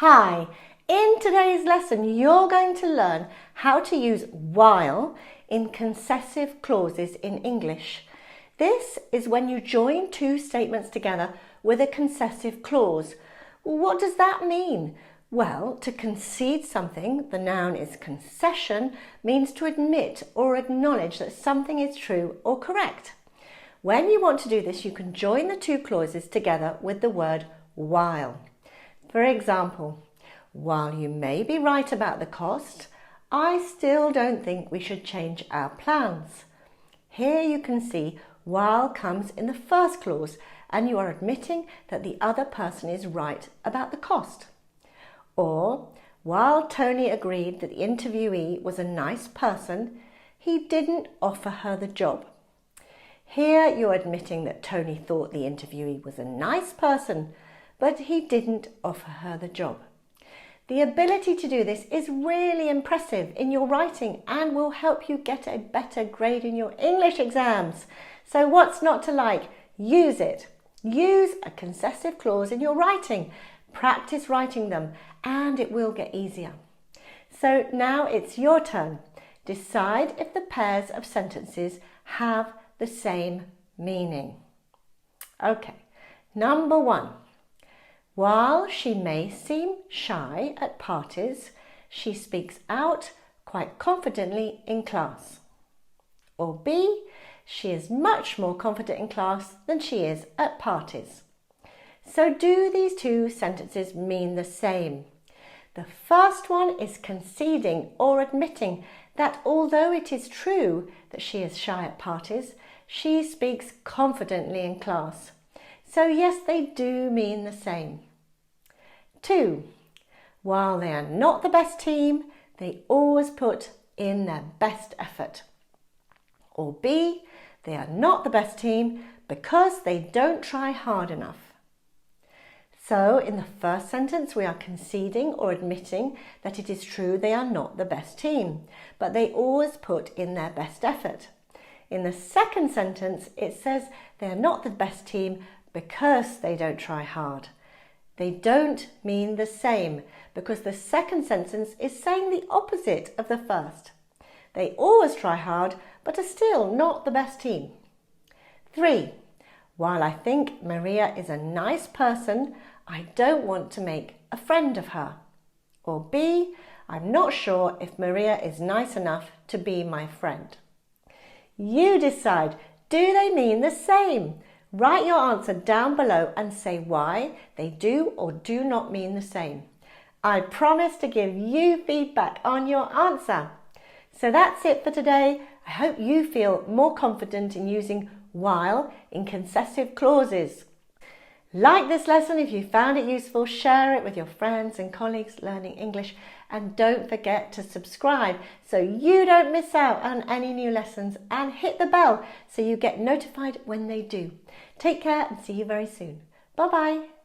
Hi, in today's lesson you're going to learn how to use while in concessive clauses in English. This is when you join two statements together with a concessive clause. What does that mean? Well, to concede something, the noun is concession, means to admit or acknowledge that something is true or correct. When you want to do this, you can join the two clauses together with the word while. For example, while you may be right about the cost, I still don't think we should change our plans. Here you can see while comes in the first clause and you are admitting that the other person is right about the cost. Or, while Tony agreed that the interviewee was a nice person, he didn't offer her the job. Here you're admitting that Tony thought the interviewee was a nice person, but he didn't offer her the job. The ability to do this is really impressive in your writing and will help you get a better grade in your English exams. So what's not to like? Use it. Use a concessive clause in your writing. Practice writing them and it will get easier. So now it's your turn. Decide if the pairs of sentences have the same meaning. Okay, number 1. While she may seem shy at parties, she speaks out quite confidently in class. Or B, she is much more confident in class than she is at parties. So do these two sentences mean the same? The first one is conceding or admitting that although it is true that she is shy at parties, she speaks confidently in class. So yes, they do mean the same. 2. While they are not the best team, they always put in their best effort. Or B, they are not the best team because they don't try hard enough. So in the first sentence, we are conceding or admitting that it is true they are not the best team, but they always put in their best effort. In the second sentence, it says they are not the best team because they don't try hard. They don't mean the same because the second sentence is saying the opposite of the first. They always try hard but are still not the best team. 3. While I think Maria is a nice person, I don't want to make a friend of her. Or B, I'm not sure if Maria is nice enough to be my friend. You decide, do they mean the same? Write your answer down below and say why they do or do not mean the same. I promise to give you feedback on your answer. So that's it for today. I hope you feel more confident in using while in concessive clauses. Like this lesson if you found it useful, share it with your friends and colleagues learning English, and don't forget to subscribe so you don't miss out on any new lessons, and hit the bell so you get notified when they do. Take care and see you very soon. Bye bye.